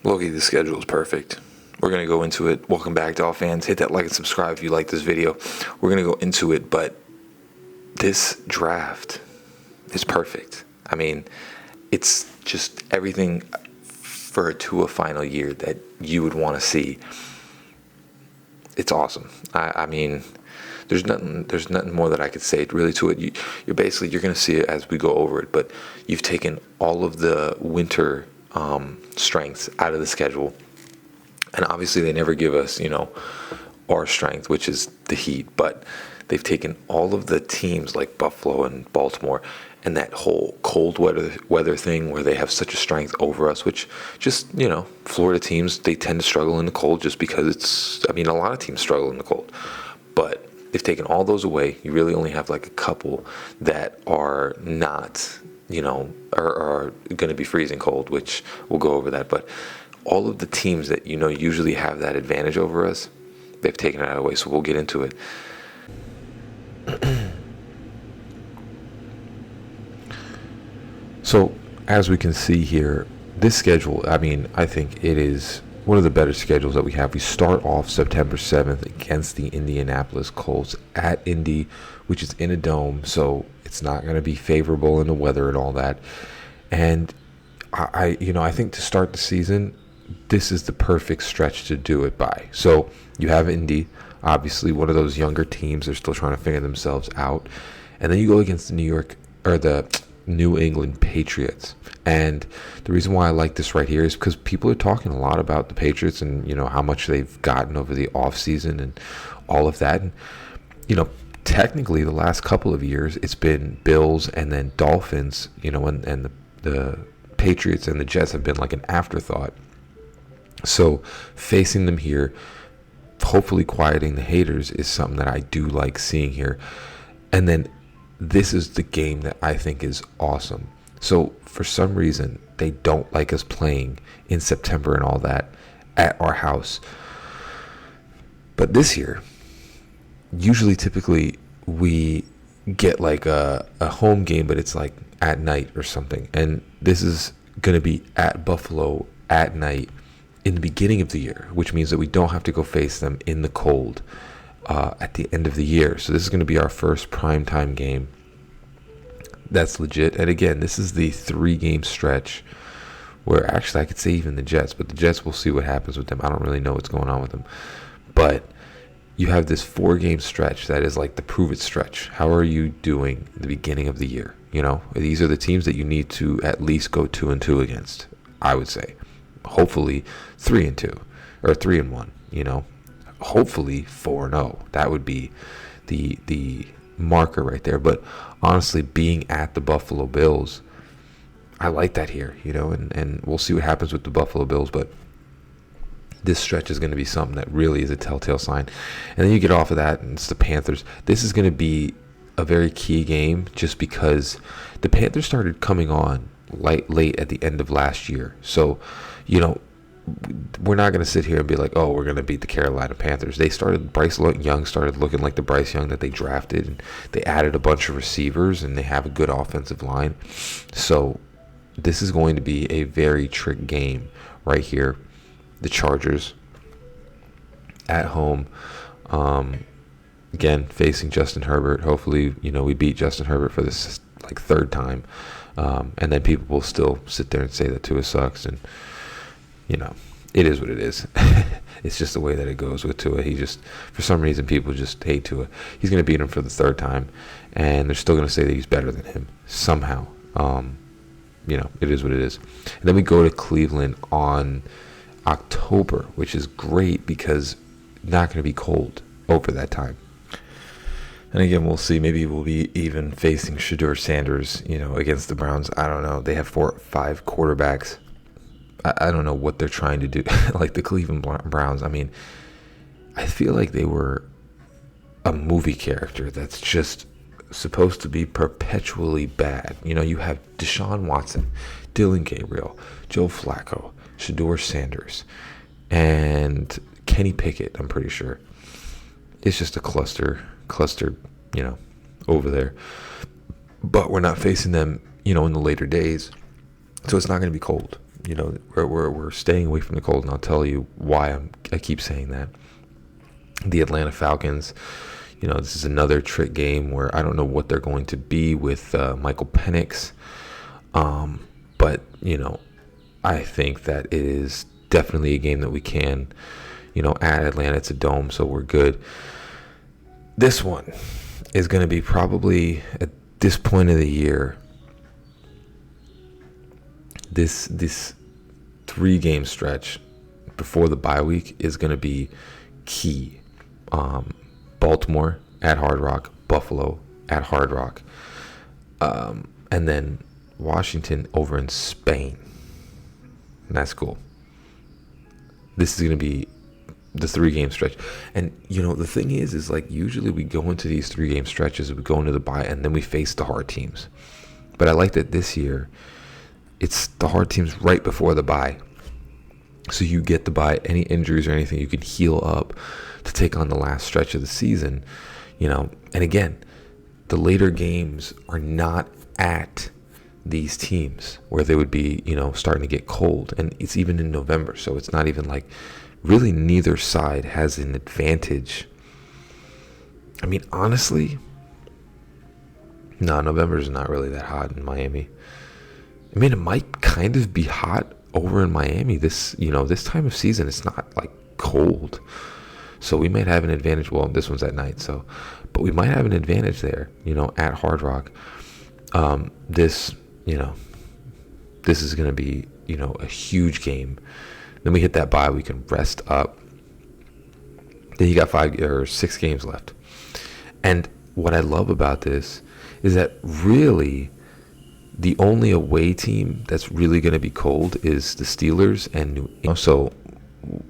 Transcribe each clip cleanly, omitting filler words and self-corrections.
Loki, the schedule is perfect. We're going to go into it. Welcome back to all fans. Hit that like and subscribe if you like this video. We're going to go into it, but this draft is perfect. I mean, it's just everything for a final year that you would want to see. It's awesome. I mean, there's nothing more that I could say really to it. You're going to see it as we go over it, but you've taken all of the winter strengths out of the schedule, and obviously they never give us our strength, which is the Heat, but they've taken all of the teams like Buffalo and Baltimore and that whole cold weather thing where they have such a strength over us, which just Florida teams, they tend to struggle in the cold just because a lot of teams struggle in the cold, but they've taken all those away. You really only have like a couple that are not are going to be freezing cold, which we'll go over that. But all of the teams that usually have that advantage over us, they've taken it out of the way. So we'll get into it. So as we can see here, this schedule, I think it is one of the better schedules that we have. We start off September 7th against the Indianapolis Colts at Indy, which is in a dome, so it's not going to be favorable in the weather and all that. And I think to start the season, this is the perfect stretch to do it by. So you have Indy, obviously one of those younger teams. They're still trying to figure themselves out. And then you go against the New England Patriots. And the reason why I like this right here is because people are talking a lot about the Patriots and how much they've gotten over the offseason and all of that. And technically the last couple of years it's been Bills and then Dolphins, and the Patriots and the Jets have been like an afterthought. So facing them here, hopefully quieting the haters, is something that I do like seeing here. And then this is the game that I think is awesome. So for some reason, they don't like us playing in September and all that at our house. But this year, typically we get like a home game, but it's like at night or something. And this is going to be at Buffalo at night in the beginning of the year, which means that we don't have to go face them in the cold at the end of the year. So this is going to be our first primetime game. That's legit. And again, this is the 3-game stretch where actually I could say even the Jets, but the Jets, we'll see what happens with them. I don't really know what's going on with them. But you have this 4-game stretch that is like the prove it stretch. How are you doing at the beginning of the year? These are the teams that you need to at least go 2-2 against, I would say. Hopefully 3-2 or 3-1, hopefully 4-0. That would be the marker right there. But honestly, being at the Buffalo Bills, I like that here, and we'll see what happens with the Buffalo Bills, but this stretch is going to be something that really is a telltale sign. And then you get off of that and it's the Panthers. This is going to be a very key game just because the Panthers started coming on late at the end of last year. So, we're not going to sit here and be like, oh, we're going to beat the Carolina Panthers. Bryce Young started looking like the Bryce Young that they drafted, and they added a bunch of receivers, and they have a good offensive line. So this is going to be a very trick game right here. The Chargers at home, again, facing Justin Herbert. Hopefully, we beat Justin Herbert for this like 3rd time. And then people will still sit there and say that Tua sucks, and it is what it is. It's just the way that it goes with Tua. For some reason, people just hate Tua. He's going to beat him for the 3rd time, and they're still going to say that he's better than him somehow. It is what it is. And then we go to Cleveland on October, which is great because not going to be cold over that time. And again, we'll see. Maybe we'll be even facing Shedeur Sanders, against the Browns. I don't know. They have 4 or 5 quarterbacks. I don't know what they're trying to do. Like the Cleveland Browns. I feel like they were a movie character that's just supposed to be perpetually bad. You have Deshaun Watson, Dylan Gabriel, Joe Flacco, Shedeur Sanders, and Kenny Pickett, I'm pretty sure. It's just a cluster, over there. But we're not facing them, in the later days. So it's not going to be cold. we're staying away from the cold, and I'll tell you why I keep saying that. The Atlanta Falcons, this is another trick game where I don't know what they're going to be with Michael Penix. But, I think that it is definitely a game that we can, at Atlanta. It's a dome, so we're good. This one is going to be probably at this point of the year, this 3-game stretch before the bye week is going to be key. Baltimore at Hard Rock, Buffalo at Hard Rock, and then Washington over in Spain. And that's cool. This is going to be the 3-game stretch. And, the thing is like usually we go into these 3-game stretches, we go into the bye, and then we face the hard teams. But I like that this year, it's the hard teams right before the bye. So you get the bye, any injuries or anything, you can heal up to take on the last stretch of the season, And again, the later games are not at these teams where they would be, starting to get cold. And it's even in November, so it's not even like really neither side has an advantage. I mean, honestly, no, November is not really that hot in Miami. I mean, it might kind of be hot over in Miami this time of season. It's not like cold, so we might have an advantage. Well, this one's at night, but we might have an advantage there, at Hard Rock. This is going to be, a huge game. Then we hit that bye, we can rest up. Then you got 5 or 6 games left. And what I love about this is that really the only away team that's really going to be cold is the Steelers and New England. So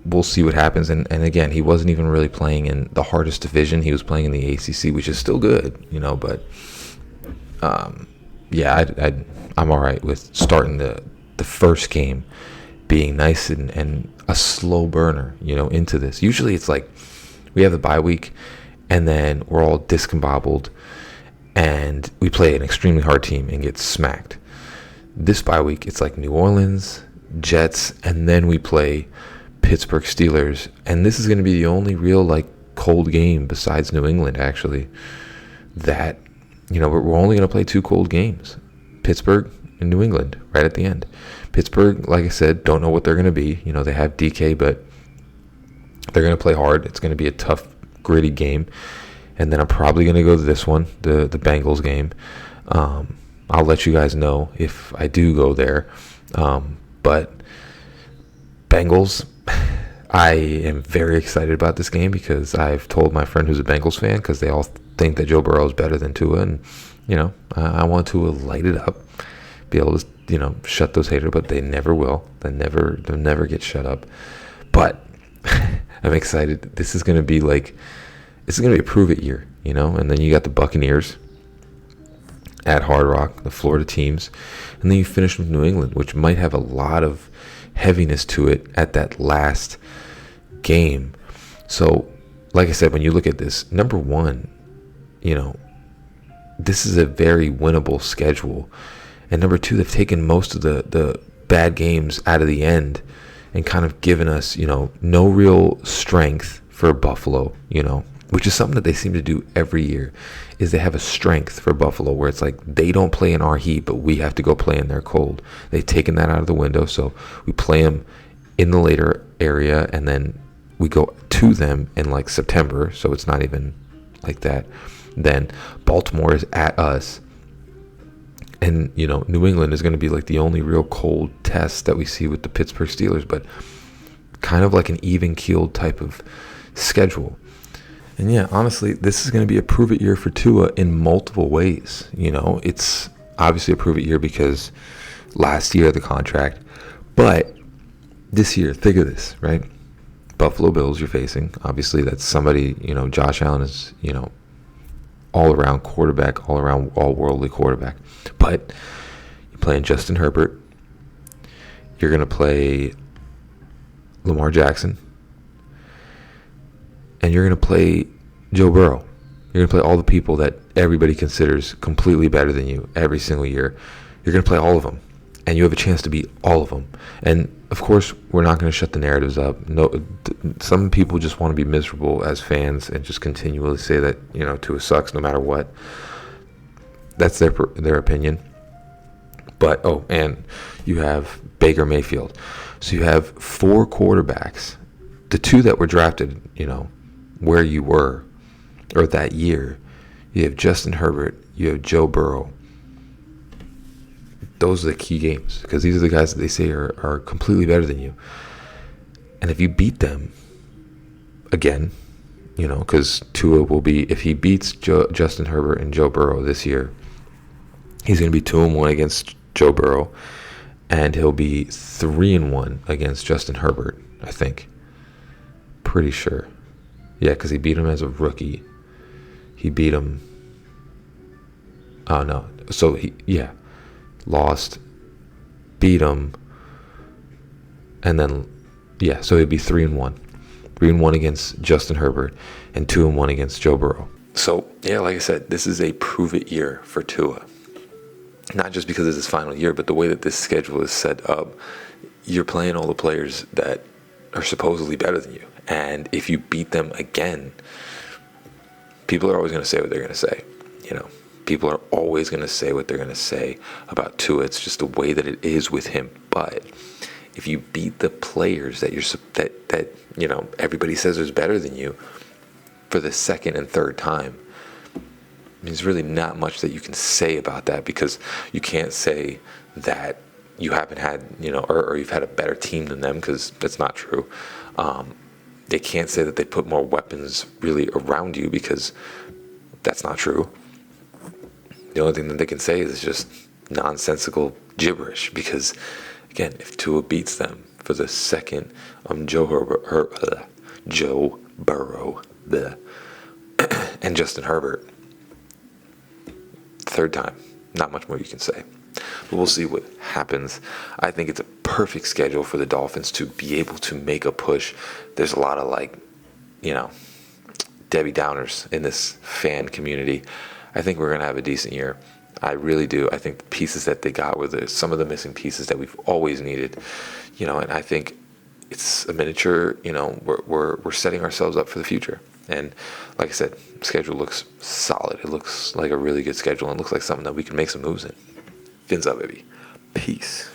we'll see what happens. And again, he wasn't even really playing in the hardest division. He was playing in the ACC, which is still good, but I'm all right with starting the first game being nice and a slow burner, into this. Usually it's like we have the bye week and then we're all discombobbled and we play an extremely hard team and get smacked. This bye week, it's like New Orleans, Jets, and then we play Pittsburgh Steelers. And this is going to be the only real cold game besides New England, actually, that, we're only going to play 2 cold games. Pittsburgh and New England right at the end. Pittsburgh, like I said, don't know what they're going to be. They have DK, but they're going to play hard. It's going to be a tough, gritty game. And then I'm probably going to go to this one, the Bengals game. I'll let you guys know if I do go there. But Bengals, I am very excited about this game because I've told my friend who's a Bengals fan, because they all think that Joe Burrow is better than Tua. And, I want Tua to light it up, be able to, shut those haters, but they never will. They'll never get shut up. But I'm excited. This is going to be a prove-it year, And then you got the Buccaneers at Hard Rock, the Florida teams. And then you finish with New England, which might have a lot of heaviness to it at that last game. So, like I said, when you look at this, number one, this is a very winnable schedule. And number two, they've taken most of the bad games out of the end and kind of given us, no real strength for Buffalo, which is something that they seem to do every year, is they have a strength for Buffalo where it's like they don't play in our heat, but we have to go play in their cold. They've taken that out of the window, so we play them in the later area, and then we go to them in September, so it's not even like that. Then Baltimore is at us, and New England is going to be the only real cold test that we see with the Pittsburgh Steelers, but kind of like an even-keeled type of schedule. And yeah, honestly, this is going to be a prove-it year for Tua in multiple ways. It's obviously a prove-it year because last year the contract, but this year, think of this, right? Buffalo Bills you're facing. Obviously, that's somebody, Josh Allen is, all-around quarterback, all-around, all-worldly quarterback. But you're playing Justin Herbert. You're going to play Lamar Jackson. And you're going to play Joe Burrow. You're going to play all the people that everybody considers completely better than you every single year. You're going to play all of them. and you have a chance to beat all of them. And of course, we're not going to shut the narratives up. No, some people just want to be miserable as fans and just continually say that, Tua sucks no matter what. That's their opinion. But and you have Baker Mayfield. So you have 4 quarterbacks. The 2 that were drafted, where you were, or that year. You have Justin Herbert. You have Joe Burrow. Those are the key games, because these are the guys that they say are completely better than you. And if you beat them, again, because Tua will be, if he beats Justin Herbert and Joe Burrow this year, he's going to be 2-1 against Joe Burrow, and he'll be 3-1 against Justin Herbert, I think. Pretty sure. Yeah, because he beat him as a rookie. He beat him. Oh, no. So, lost, beat him, and then, so he'd be 3-1. 3-1 against Justin Herbert, and 2-1 against Joe Burrow. So, like I said, this is a prove-it year for Tua. Not just because it's his final year, but the way that this schedule is set up, you're playing all the players that are supposedly better than you. And if you beat them again, people are always going to say what they're going to say. People are always going to say what they're going to say about Tua. It's just the way that it is with him. But if you beat the players that everybody says is better than you for the second and third time, there's really not much that you can say about that, because you can't say that you haven't had, or you've had a better team than them, because that's not true. They can't say that they put more weapons really around you, because that's not true. The only thing that they can say is just nonsensical gibberish, because, again, if Tua beats them for the second, Joe Burrow, and Justin Herbert, third time, not much more you can say. But we'll see what happens. I think it's a perfect schedule for the Dolphins to be able to make a push. There's a lot of Debbie Downers in this fan community. I think we're going to have a decent year. I really do. I think the pieces that they got were some of the missing pieces that we've always needed. And I think it's a miniature, we're setting ourselves up for the future. And like I said, schedule looks solid. It looks like a really good schedule, and looks like something that we can make some moves in. Fins up, baby. Peace.